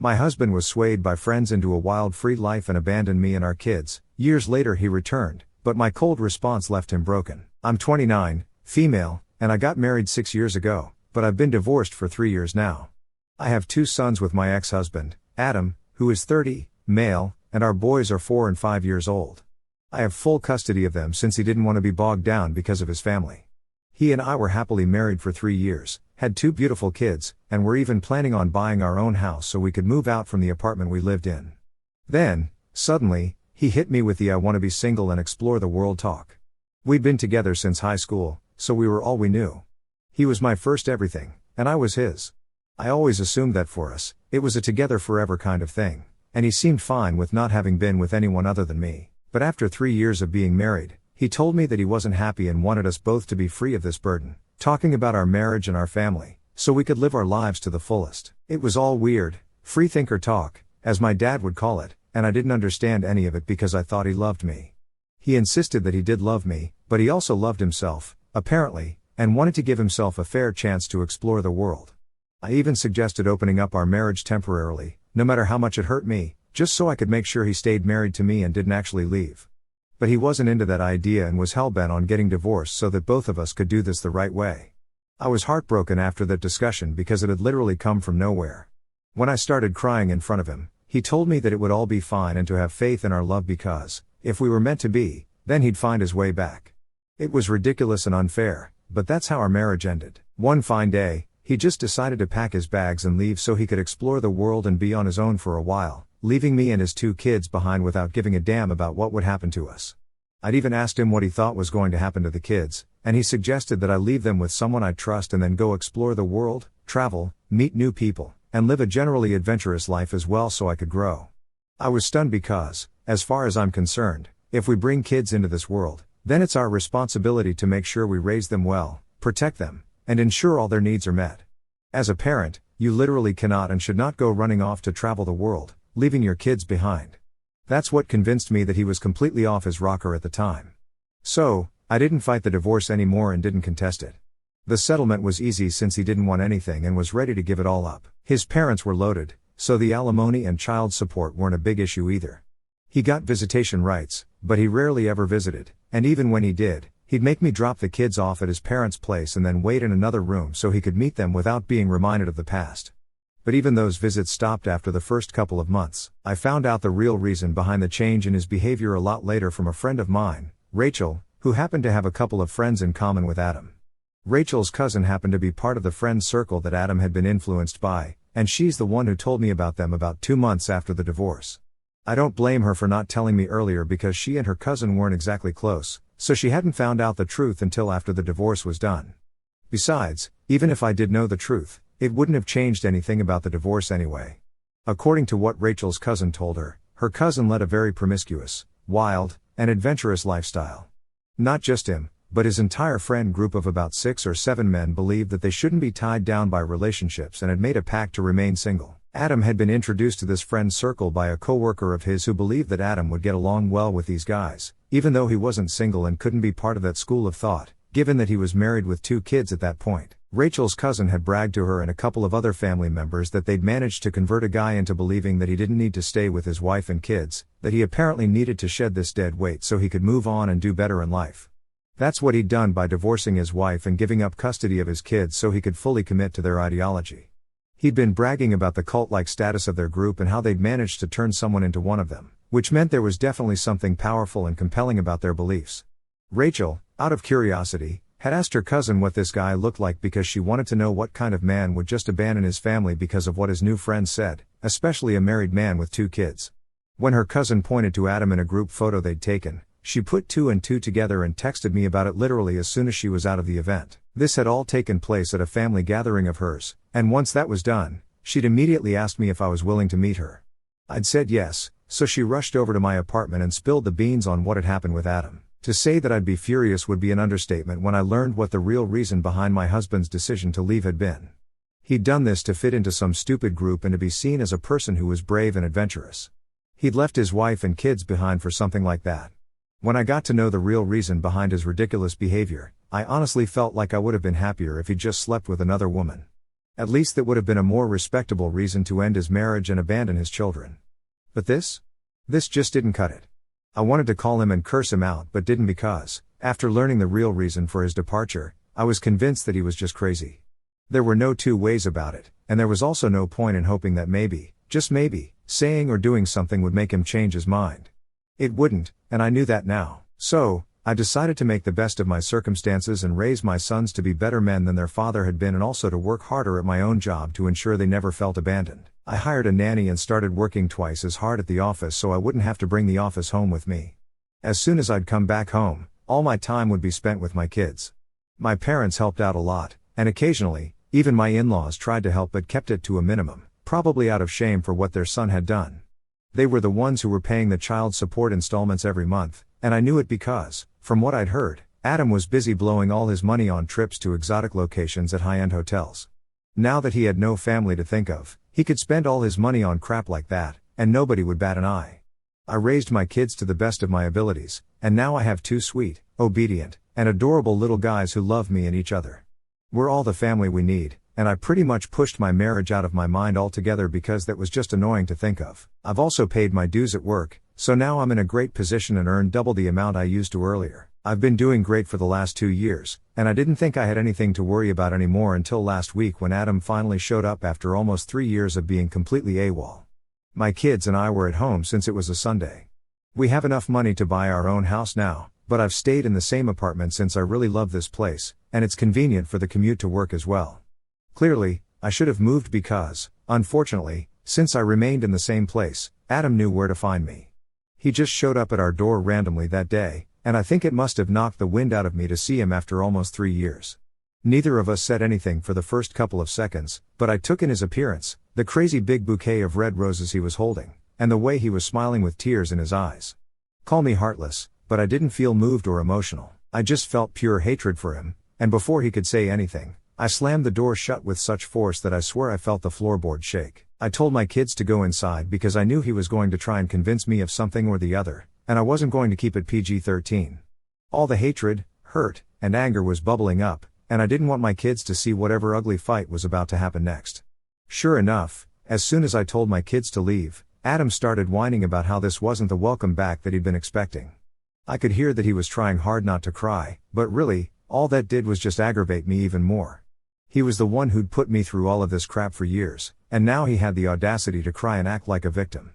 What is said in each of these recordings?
My husband was swayed by friends into a wild free life and abandoned me and our kids. Years later he returned, but my cold response left him broken. I'm 29, female, and I got married 6 years ago, but I've been divorced for 3 years now. I have 2 sons with my ex-husband, Adam, who is 30, male, and our boys are 4 and 5 years old. I have full custody of them since he didn't want to be bogged down because of his family. He and I were happily married for 3 years, had 2 beautiful kids, and were even planning on buying our own house so we could move out from the apartment we lived in. Then, suddenly, he hit me with the "I want to be single and explore the world" talk. We'd been together since high school, so we were all we knew. He was my first everything, and I was his. I always assumed that for us, it was a together forever kind of thing, and he seemed fine with not having been with anyone other than me. But after 3 years of being married, he told me that he wasn't happy and wanted us both to be free of this burden, talking about our marriage and our family, so we could live our lives to the fullest. It was all weird, freethinker talk, as my dad would call it, and I didn't understand any of it because I thought he loved me. He insisted that he did love me, but he also loved himself, apparently, and wanted to give himself a fair chance to explore the world. I even suggested opening up our marriage temporarily, no matter how much it hurt me, just so I could make sure he stayed married to me and didn't actually leave. But he wasn't into that idea and was hellbent on getting divorced so that both of us could do this the right way. I was heartbroken after that discussion because it had literally come from nowhere. When I started crying in front of him, he told me that it would all be fine and to have faith in our love because, if we were meant to be, then he'd find his way back. It was ridiculous and unfair, but that's how our marriage ended. One fine day, he just decided to pack his bags and leave so he could explore the world and be on his own for a while, leaving me and his 2 kids behind without giving a damn about what would happen to us. I'd even asked him what he thought was going to happen to the kids, and he suggested that I leave them with someone I trust and then go explore the world, travel, meet new people, and live a generally adventurous life as well so I could grow. I was stunned because, as far as I'm concerned, if we bring kids into this world, then it's our responsibility to make sure we raise them well, protect them, and ensure all their needs are met. As a parent, you literally cannot and should not go running off to travel the world, leaving your kids behind. That's what convinced me that he was completely off his rocker at the time. So, I didn't fight the divorce anymore and didn't contest it. The settlement was easy since he didn't want anything and was ready to give it all up. His parents were loaded, so the alimony and child support weren't a big issue either. He got visitation rights, but he rarely ever visited, and even when he did, he'd make me drop the kids off at his parents' place and then wait in another room so he could meet them without being reminded of the past. But even those visits stopped after the first couple of months. I found out the real reason behind the change in his behavior a lot later from a friend of mine, Rachel, who happened to have a couple of friends in common with Adam. Rachel's cousin happened to be part of the friend circle that Adam had been influenced by, and she's the one who told me about them about 2 months after the divorce. I don't blame her for not telling me earlier because she and her cousin weren't exactly close, so she hadn't found out the truth until after the divorce was done. Besides, even if I did know the truth, it wouldn't have changed anything about the divorce anyway. According to what Rachel's cousin told her, her cousin led a very promiscuous, wild, and adventurous lifestyle. Not just him, but his entire friend group of about 6 or 7 men believed that they shouldn't be tied down by relationships and had made a pact to remain single. Adam had been introduced to this friend circle by a coworker of his who believed that Adam would get along well with these guys, even though he wasn't single and couldn't be part of that school of thought, given that he was married with 2 kids at that point. Rachel's cousin had bragged to her and a couple of other family members that they'd managed to convert a guy into believing that he didn't need to stay with his wife and kids, that he apparently needed to shed this dead weight so he could move on and do better in life. That's what he'd done by divorcing his wife and giving up custody of his kids so he could fully commit to their ideology. He'd been bragging about the cult-like status of their group and how they'd managed to turn someone into one of them, which meant there was definitely something powerful and compelling about their beliefs. Rachel, out of curiosity, had asked her cousin what this guy looked like because she wanted to know what kind of man would just abandon his family because of what his new friends said, especially a married man with 2 kids. When her cousin pointed to Adam in a group photo they'd taken, she put 2 and 2 together and texted me about it literally as soon as she was out of the event. This had all taken place at a family gathering of hers, and once that was done, she'd immediately asked me if I was willing to meet her. I'd said yes, so she rushed over to my apartment and spilled the beans on what had happened with Adam. To say that I'd be furious would be an understatement when I learned what the real reason behind my husband's decision to leave had been. He'd done this to fit into some stupid group and to be seen as a person who was brave and adventurous. He'd left his wife and kids behind for something like that. When I got to know the real reason behind his ridiculous behavior, I honestly felt like I would have been happier if he'd just slept with another woman. At least that would have been a more respectable reason to end his marriage and abandon his children. But this just didn't cut it. I wanted to call him and curse him out but didn't because, after learning the real reason for his departure, I was convinced that he was just crazy. There were no two ways about it, and there was also no point in hoping that maybe, just maybe, saying or doing something would make him change his mind. It wouldn't, and I knew that now. So, I decided to make the best of my circumstances and raise my sons to be better men than their father had been, and also to work harder at my own job to ensure they never felt abandoned. I hired a nanny and started working twice as hard at the office so I wouldn't have to bring the office home with me. As soon as I'd come back home, all my time would be spent with my kids. My parents helped out a lot, and occasionally, even my in-laws tried to help but kept it to a minimum, probably out of shame for what their son had done. They were the ones who were paying the child support installments every month, and I knew it because, from what I'd heard, Adam was busy blowing all his money on trips to exotic locations at high-end hotels. Now that he had no family to think of, he could spend all his money on crap like that, and nobody would bat an eye. I raised my kids to the best of my abilities, and now I have two sweet, obedient, and adorable little guys who love me and each other. We're all the family we need, and I pretty much pushed my marriage out of my mind altogether because that was just annoying to think of. I've also paid my dues at work, so now I'm in a great position and earn double the amount I used to earlier. I've been doing great for the last 2 years, and I didn't think I had anything to worry about anymore until last week when Adam finally showed up after almost 3 years of being completely AWOL. My kids and I were at home since it was a Sunday. We have enough money to buy our own house now, but I've stayed in the same apartment since I really love this place, and it's convenient for the commute to work as well. Clearly, I should have moved because, unfortunately, since I remained in the same place, Adam knew where to find me. He just showed up at our door randomly that day, and I think it must have knocked the wind out of me to see him after almost 3 years. Neither of us said anything for the first couple of seconds, but I took in his appearance, the crazy big bouquet of red roses he was holding, and the way he was smiling with tears in his eyes. Call me heartless, but I didn't feel moved or emotional. I just felt pure hatred for him, and before he could say anything, I slammed the door shut with such force that I swear I felt the floorboard shake. I told my kids to go inside because I knew he was going to try and convince me of something or the other, and I wasn't going to keep it PG-13. All the hatred, hurt, and anger was bubbling up, and I didn't want my kids to see whatever ugly fight was about to happen next. Sure enough, as soon as I told my kids to leave, Adam started whining about how this wasn't the welcome back that he'd been expecting. I could hear that he was trying hard not to cry, but really, all that did was just aggravate me even more. He was the one who'd put me through all of this crap for years, and now he had the audacity to cry and act like a victim.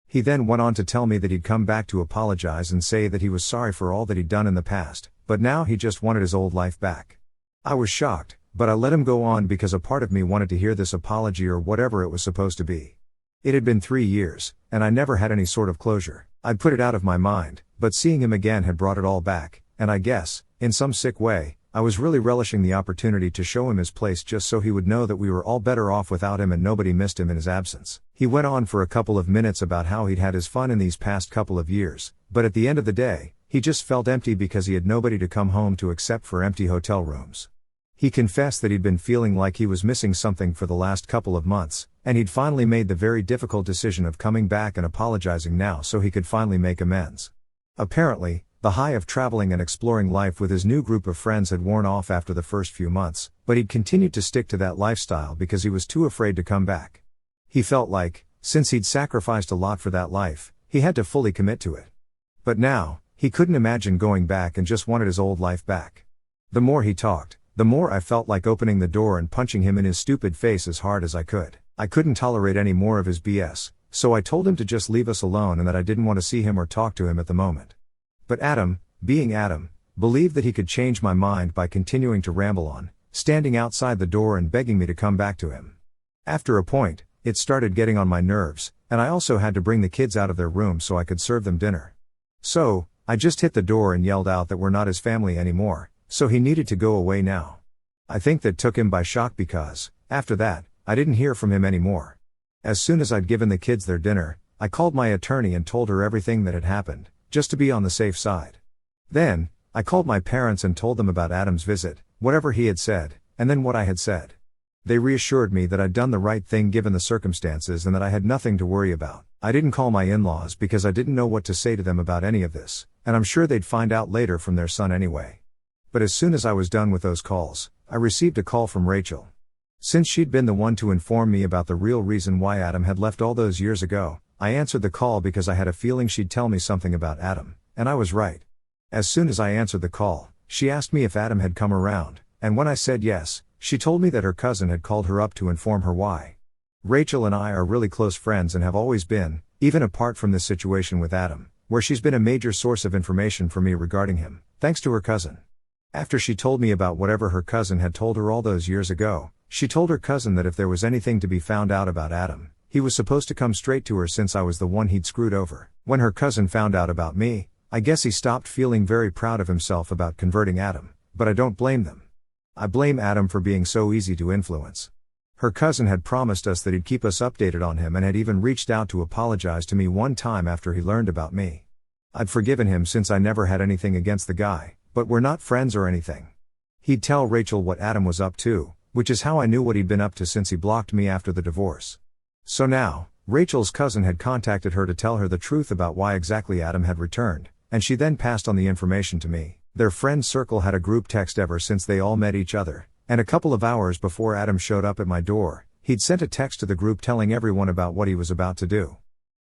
He then went on to tell me that he'd come back to apologize and say that he was sorry for all that he'd done in the past, but now he just wanted his old life back. I was shocked, but I let him go on because a part of me wanted to hear this apology or whatever it was supposed to be. It had been 3 years, and I never had any sort of closure. I'd put it out of my mind, but seeing him again had brought it all back, and I guess, in some sick way, I was really relishing the opportunity to show him his place just so he would know that we were all better off without him and nobody missed him in his absence. He went on for a couple of minutes about how he'd had his fun in these past couple of years, but at the end of the day, he just felt empty because he had nobody to come home to except for empty hotel rooms. He confessed that he'd been feeling like he was missing something for the last couple of months, and he'd finally made the very difficult decision of coming back and apologizing now so he could finally make amends. Apparently, the high of traveling and exploring life with his new group of friends had worn off after the first few months, but he'd continued to stick to that lifestyle because he was too afraid to come back. He felt like, since he'd sacrificed a lot for that life, he had to fully commit to it. But now, he couldn't imagine going back and just wanted his old life back. The more he talked, the more I felt like opening the door and punching him in his stupid face as hard as I could. I couldn't tolerate any more of his BS, so I told him to just leave us alone and that I didn't want to see him or talk to him at the moment. But Adam, being Adam, believed that he could change my mind by continuing to ramble on, standing outside the door and begging me to come back to him. After a point, it started getting on my nerves, and I also had to bring the kids out of their room so I could serve them dinner. So, I just hit the door and yelled out that we're not his family anymore, so he needed to go away now. I think that took him by shock because, after that, I didn't hear from him anymore. As soon as I'd given the kids their dinner, I called my attorney and told her everything that had happened, just to be on the safe side. Then, I called my parents and told them about Adam's visit, whatever he had said, and then what I had said. They reassured me that I'd done the right thing given the circumstances and that I had nothing to worry about. I didn't call my in-laws because I didn't know what to say to them about any of this, and I'm sure they'd find out later from their son anyway. But as soon as I was done with those calls, I received a call from Rachel. Since she'd been the one to inform me about the real reason why Adam had left all those years ago, I answered the call because I had a feeling she'd tell me something about Adam, and I was right. As soon as I answered the call, she asked me if Adam had come around, and when I said yes, she told me that her cousin had called her up to inform her why. Rachel and I are really close friends and have always been, even apart from this situation with Adam, where she's been a major source of information for me regarding him, thanks to her cousin. After she told me about whatever her cousin had told her all those years ago, she told her cousin that if there was anything to be found out about Adam, he was supposed to come straight to her since I was the one he'd screwed over. When her cousin found out about me, I guess he stopped feeling very proud of himself about converting Adam, but I don't blame them. I blame Adam for being so easy to influence. Her cousin had promised us that he'd keep us updated on him and had even reached out to apologize to me one time after he learned about me. I'd forgiven him since I never had anything against the guy, but we're not friends or anything. He'd tell Rachel what Adam was up to, which is how I knew what he'd been up to since he blocked me after the divorce. So now, Rachel's cousin had contacted her to tell her the truth about why exactly Adam had returned, and she then passed on the information to me. Their friend circle had a group text ever since they all met each other, and a couple of hours before Adam showed up at my door, he'd sent a text to the group telling everyone about what he was about to do.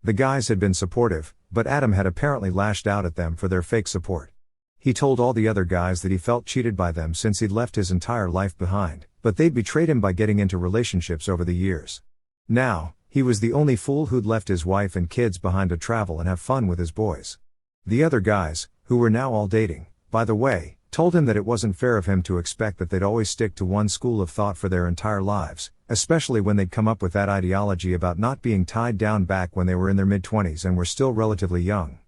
The guys had been supportive, but Adam had apparently lashed out at them for their fake support. He told all the other guys that he felt cheated by them since he'd left his entire life behind, but they'd betrayed him by getting into relationships over the years. Now, he was the only fool who'd left his wife and kids behind to travel and have fun with his boys. The other guys, who were now all dating, by the way, told him that it wasn't fair of him to expect that they'd always stick to one school of thought for their entire lives, especially when they'd come up with that ideology about not being tied down back when they were in their mid-20s and were still relatively young.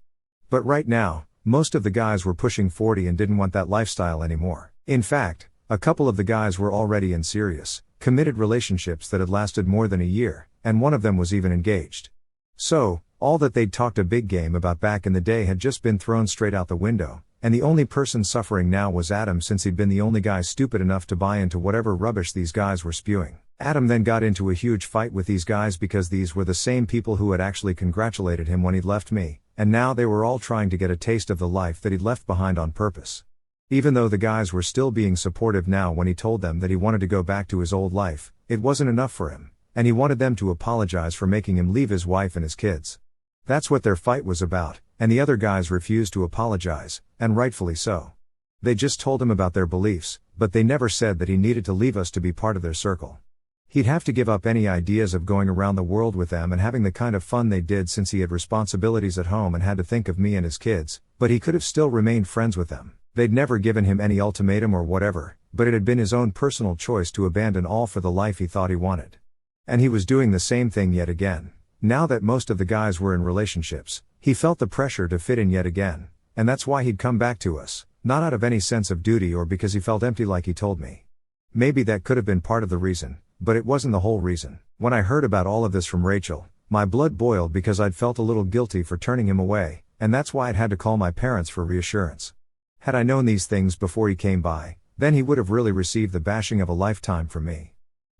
But right now, most of the guys were pushing 40 and didn't want that lifestyle anymore. In fact, a couple of the guys were already in serious, committed relationships that had lasted more than a year, and one of them was even engaged. So, all that they'd talked a big game about back in the day had just been thrown straight out the window, and the only person suffering now was Adam since he'd been the only guy stupid enough to buy into whatever rubbish these guys were spewing. Adam then got into a huge fight with these guys because these were the same people who had actually congratulated him when he'd left me, and now they were all trying to get a taste of the life that he'd left behind on purpose. Even though the guys were still being supportive now when he told them that he wanted to go back to his old life, it wasn't enough for him, and he wanted them to apologize for making him leave his wife and his kids. That's what their fight was about, and the other guys refused to apologize, and rightfully so. They just told him about their beliefs, but they never said that he needed to leave us to be part of their circle. He'd have to give up any ideas of going around the world with them and having the kind of fun they did since he had responsibilities at home and had to think of me and his kids, but he could have still remained friends with them. They'd never given him any ultimatum or whatever, but it had been his own personal choice to abandon all for the life he thought he wanted. And he was doing the same thing yet again. Now that most of the guys were in relationships, he felt the pressure to fit in yet again, and that's why he'd come back to us, not out of any sense of duty or because he felt empty like he told me. Maybe that could have been part of the reason, but it wasn't the whole reason. When I heard about all of this from Rachel, my blood boiled because I'd felt a little guilty for turning him away, and that's why I'd had to call my parents for reassurance. Had I known these things before he came by, then he would have really received the bashing of a lifetime from me.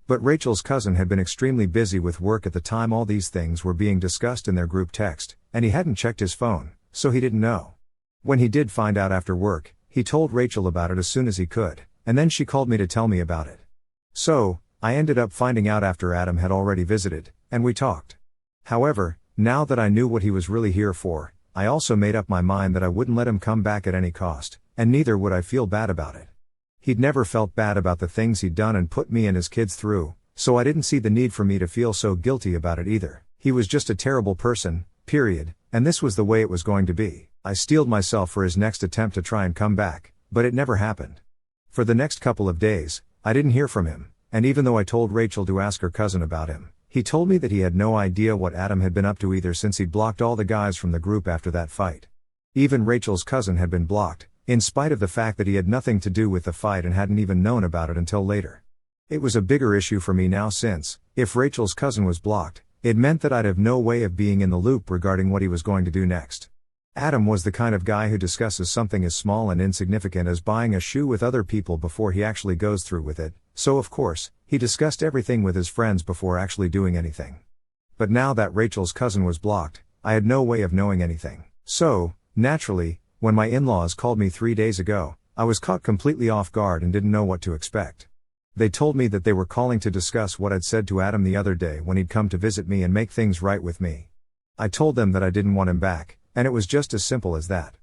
But Rachel's cousin had been extremely busy with work at the time all these things were being discussed in their group text, and he hadn't checked his phone, so he didn't know. When he did find out after work, he told Rachel about it as soon as he could, and then she called me to tell me about it. So, I ended up finding out after Adam had already visited, and we talked. However, now that I knew what he was really here for, I also made up my mind that I wouldn't let him come back at any cost, and neither would I feel bad about it. He'd never felt bad about the things he'd done and put me and his kids through, so I didn't see the need for me to feel so guilty about it either. He was just a terrible person, period, and this was the way it was going to be. I steeled myself for his next attempt to try and come back, but it never happened. For the next couple of days, I didn't hear from him, and even though I told Rachel to ask her cousin about him, he told me that he had no idea what Adam had been up to either since he'd blocked all the guys from the group after that fight. Even Rachel's cousin had been blocked, in spite of the fact that he had nothing to do with the fight and hadn't even known about it until later. It was a bigger issue for me now since, if Rachel's cousin was blocked, it meant that I'd have no way of being in the loop regarding what he was going to do next. Adam was the kind of guy who discusses something as small and insignificant as buying a shoe with other people before he actually goes through with it, so of course, he discussed everything with his friends before actually doing anything. But now that Rachel's cousin was blocked, I had no way of knowing anything. So, naturally, when my in-laws called me 3 days ago, I was caught completely off guard and didn't know what to expect. They told me that they were calling to discuss what I'd said to Adam the other day when he'd come to visit me and make things right with me. I told them that I didn't want him back, and it was just as simple as that.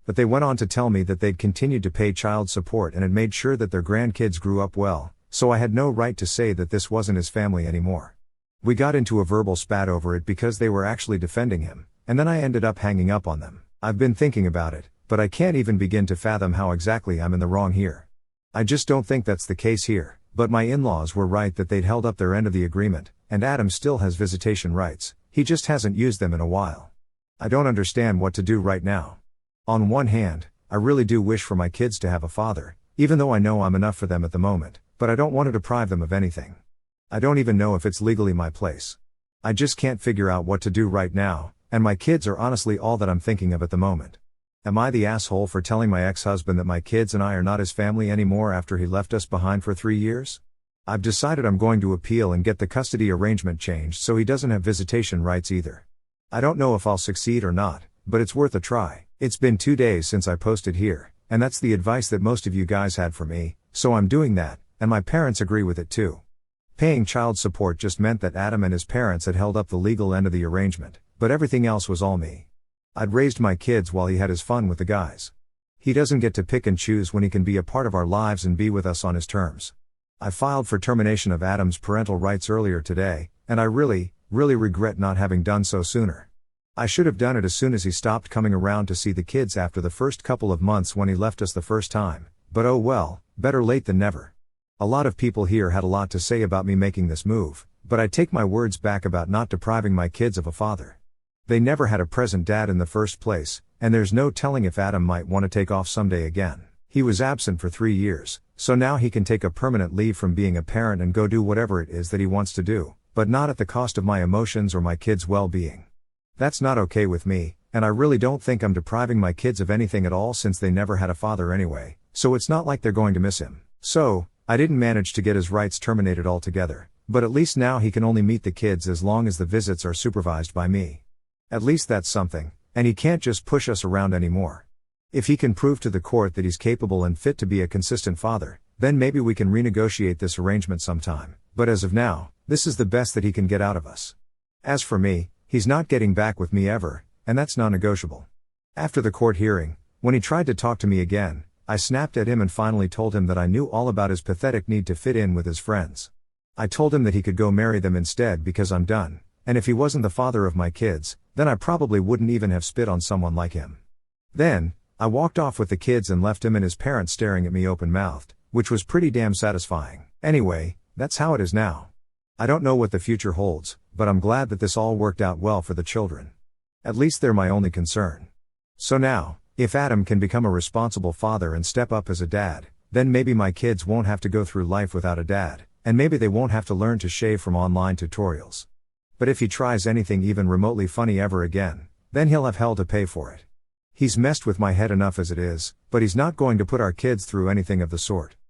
But they went on to tell me that they'd continued to pay child support and had made sure that their grandkids grew up well, so I had no right to say that this wasn't his family anymore. We got into a verbal spat over it because they were actually defending him, and then I ended up hanging up on them. I've been thinking about it, but I can't even begin to fathom how exactly I'm in the wrong here. I just don't think that's the case here. But my in-laws were right that they'd held up their end of the agreement, and Adam still has visitation rights, he just hasn't used them in a while. I don't understand what to do right now. On one hand, I really do wish for my kids to have a father, even though I know I'm enough for them at the moment, but I don't want to deprive them of anything. I don't even know if it's legally my place. I just can't figure out what to do right now, and my kids are honestly all that I'm thinking of at the moment. Am I the asshole for telling my ex-husband that my kids and I are not his family anymore after he left us behind for 3 years? I've decided I'm going to appeal and get the custody arrangement changed so he doesn't have visitation rights either. I don't know if I'll succeed or not, but it's worth a try. It's been 2 days since I posted here, and that's the advice that most of you guys had for me, so I'm doing that, and my parents agree with it too. Paying child support just meant that Adam and his parents had held up the legal end of the arrangement, but everything else was all me. I'd raised my kids while he had his fun with the guys. He doesn't get to pick and choose when he can be a part of our lives and be with us on his terms. I filed for termination of Adam's parental rights earlier today, and I really regret not having done so sooner. I should have done it as soon as he stopped coming around to see the kids after the first couple of months when he left us the first time, but oh well, better late than never. A lot of people here had a lot to say about me making this move, but I take my words back about not depriving my kids of a father. They never had a present dad in the first place, and there's no telling if Adam might want to take off someday again. He was absent for 3 years, so now he can take a permanent leave from being a parent and go do whatever it is that he wants to do, but not at the cost of my emotions or my kids' well-being. That's not okay with me, and I really don't think I'm depriving my kids of anything at all since they never had a father anyway, so it's not like they're going to miss him. So, I didn't manage to get his rights terminated altogether, but at least now he can only meet the kids as long as the visits are supervised by me. At least that's something, and he can't just push us around anymore. If he can prove to the court that he's capable and fit to be a consistent father, then maybe we can renegotiate this arrangement sometime, but as of now, this is the best that he can get out of us. As for me, he's not getting back with me ever, and that's non-negotiable. After the court hearing, when he tried to talk to me again, I snapped at him and finally told him that I knew all about his pathetic need to fit in with his friends. I told him that he could go marry them instead because I'm done, and if he wasn't the father of my kids, then I probably wouldn't even have spit on someone like him. Then, I walked off with the kids and left him and his parents staring at me open-mouthed, which was pretty damn satisfying. Anyway, that's how it is now. I don't know what the future holds, but I'm glad that this all worked out well for the children. At least they're my only concern. So now, if Adam can become a responsible father and step up as a dad, then maybe my kids won't have to go through life without a dad, and maybe they won't have to learn to shave from online tutorials. But if he tries anything even remotely funny ever again, then he'll have hell to pay for it. He's messed with my head enough as it is, but he's not going to put our kids through anything of the sort.